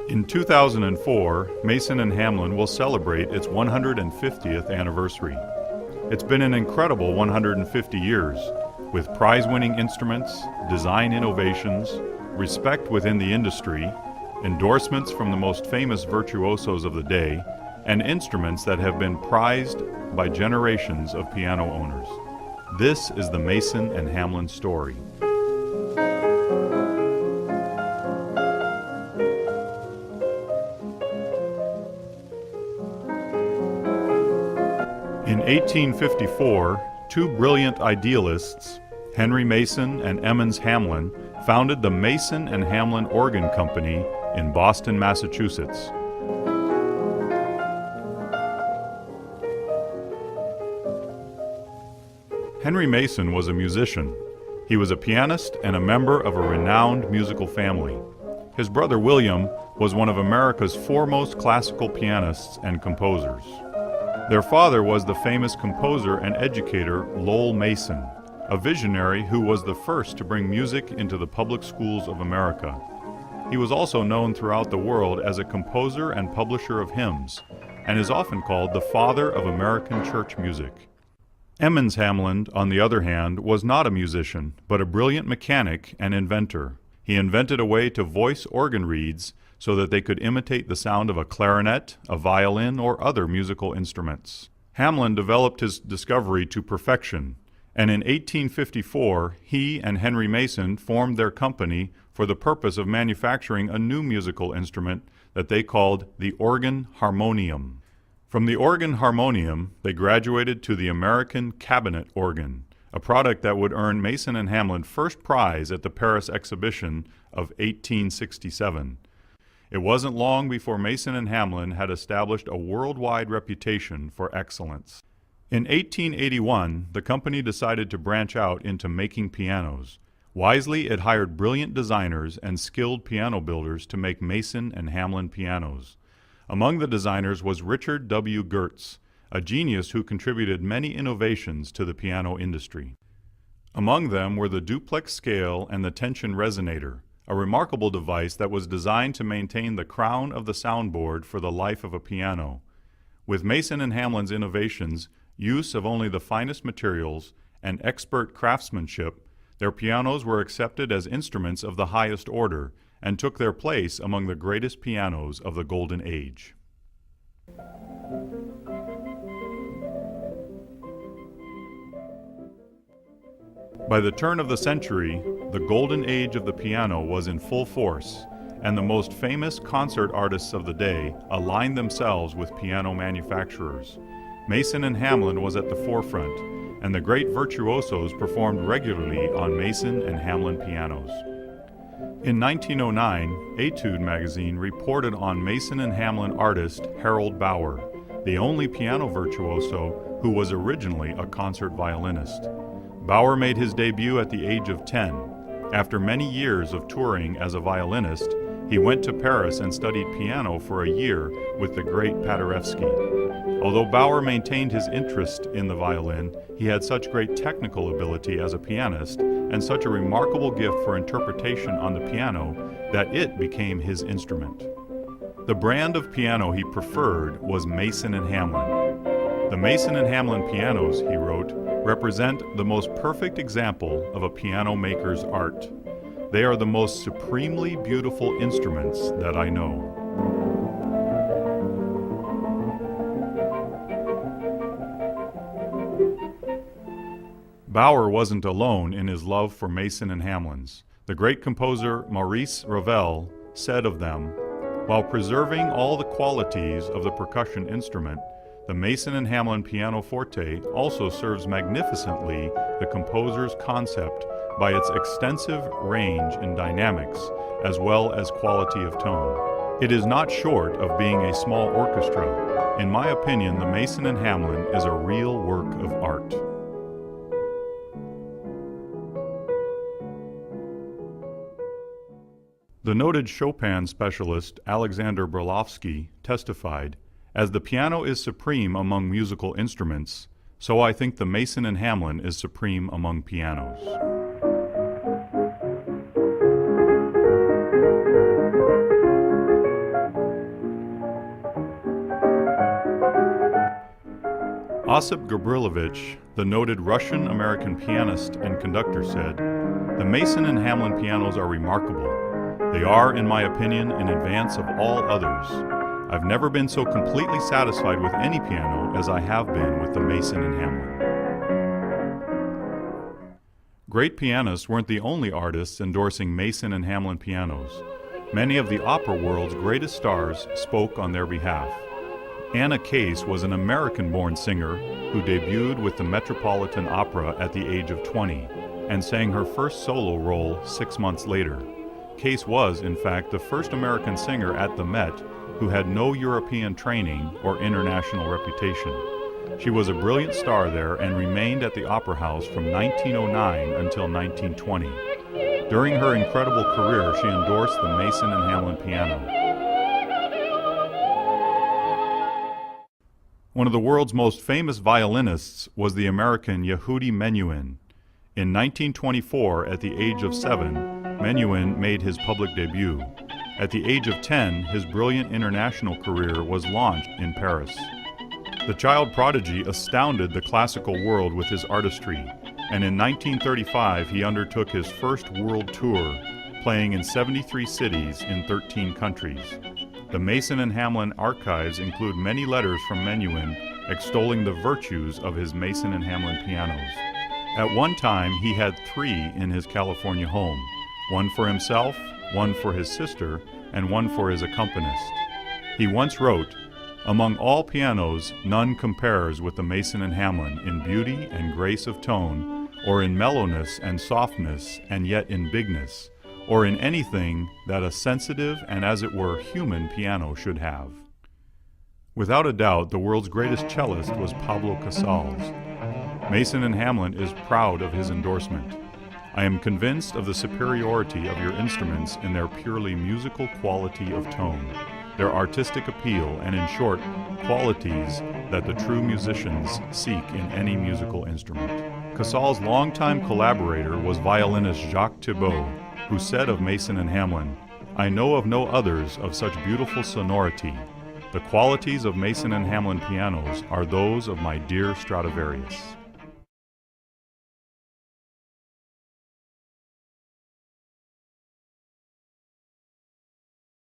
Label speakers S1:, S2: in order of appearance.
S1: In 2004, Mason and Hamlin will celebrate its 150th anniversary. It's been an incredible 150 years, with prize-winning instruments, design innovations, respect within the industry, endorsements from the most famous virtuosos of the day, and instruments that have been prized by generations of piano owners. This is the Mason and Hamlin story. In 1854, two brilliant idealists, Henry Mason and Emmons Hamlin, founded the Mason and Hamlin Organ Company in Boston, Massachusetts. Henry Mason was a musician. He was a pianist and a member of a renowned musical family. His brother William was one of America's foremost classical pianists and composers. Their father was the famous composer and educator Lowell Mason, a visionary who was the first to bring music into the public schools of America. He was also known throughout the world as a composer and publisher of hymns, and is often called the father of American church music. Emmons Hamlin, on the other hand, was not a musician, but a brilliant mechanic and inventor. He invented a way to voice organ reeds so that they could imitate the sound of a clarinet, a violin, or other musical instruments. Hamlin developed his discovery to perfection, and in 1854 he and Henry Mason formed their company for the purpose of manufacturing a new musical instrument that they called the organ harmonium. From the organ harmonium, they graduated to the American cabinet organ, a product that would earn Mason and Hamlin first prize at the Paris exhibition of 1867. It wasn't long before Mason and Hamlin had established a worldwide reputation for excellence. In 1881, the company decided to branch out into making pianos. Wisely, it hired brilliant designers and skilled piano builders to make Mason and Hamlin pianos. Among the designers was Richard W. Gertz, a genius who contributed many innovations to the piano industry. Among them were the duplex scale and the tension resonator, a remarkable device that was designed to maintain the crown of the soundboard for the life of a piano. With Mason and Hamlin's innovations, use of only the finest materials, and expert craftsmanship, their pianos were accepted as instruments of the highest order and took their place among the greatest pianos of the Golden Age. By the turn of the century, the golden age of the piano was in full force, and the most famous concert artists of the day aligned themselves with piano manufacturers. Mason and Hamlin was at the forefront, and the great virtuosos performed regularly on Mason and Hamlin pianos. In 1909, Etude magazine reported on Mason and Hamlin artist Harold Bauer, the only piano virtuoso who was originally a concert violinist. Bauer made his debut at the age of 10. After many years of touring as a violinist, he went to Paris and studied piano for a year with the great Paderewski. Although Bauer maintained his interest in the violin, he had such great technical ability as a pianist and such a remarkable gift for interpretation on the piano that it became his instrument. The brand of piano he preferred was Mason and Hamlin. The Mason and Hamlin pianos, he wrote, represent the most perfect example of a piano maker's art. They are the most supremely beautiful instruments that I know. Bauer wasn't alone in his love for Mason and Hamlin's. The great composer MAURICE RAVEL said of them, "While preserving all the qualities of the percussion instrument, the Mason and Hamlin pianoforte also serves magnificently the composer's concept by its extensive range in dynamics as well as quality of tone. It is not short of being a small orchestra. In my opinion, the Mason and Hamlin is a real work of art." The noted Chopin specialist Alexander Brailowsky testified, "As the piano is supreme among musical instruments, so I think the Mason and Hamlin is supreme among pianos." Osip Gabrilowitsch, the noted Russian-American pianist and conductor, said, "The Mason and Hamlin pianos are remarkable. They are, in my opinion, in advance of all others. I've never been so completely satisfied with any piano as I have been with the Mason and Hamlin." Great pianists weren't the only artists endorsing Mason and Hamlin pianos. Many of the opera world's greatest stars spoke on their behalf. Anna Case was an American-born singer who debuted with the Metropolitan Opera at the age of 20 and sang her first solo role 6 months later. Case was, in fact, the first American singer at the Met who had no European training or international reputation. She was a brilliant star there and remained at the Opera House from 1909 until 1920. During her incredible career, she endorsed the Mason and Hamlin piano. One of the world's most famous violinists was the American Yehudi Menuhin. In 1924, at the age of 7, Menuhin made his public debut. At the age of 10, his brilliant international career was launched in Paris. The child prodigy astounded the classical world with his artistry, and in 1935 he undertook his first world tour, playing in 73 cities in 13 countries. The Mason and Hamlin archives include many letters from Menuhin extolling the virtues of his Mason and Hamlin pianos. At one time, he had 3 in his California home, one for himself, one for his sister, and one for his accompanist. He once wrote, "Among all pianos, none compares with the Mason and Hamlin in beauty and grace of tone, or in mellowness and softness, and yet in bigness, or in anything that a sensitive and, as it were, human piano should have." Without a doubt, the world's greatest cellist was Pablo Casals. Mason and Hamlin is proud of his endorsement. "I am convinced of the superiority of your instruments in their purely musical quality of tone, their artistic appeal, and in short, qualities that the true musicians seek in any musical instrument." Casals' longtime collaborator was violinist Jacques Thibault, who said of Mason and Hamlin, "I know of no others of such beautiful sonority. The qualities of Mason and Hamlin pianos are those of my dear Stradivarius."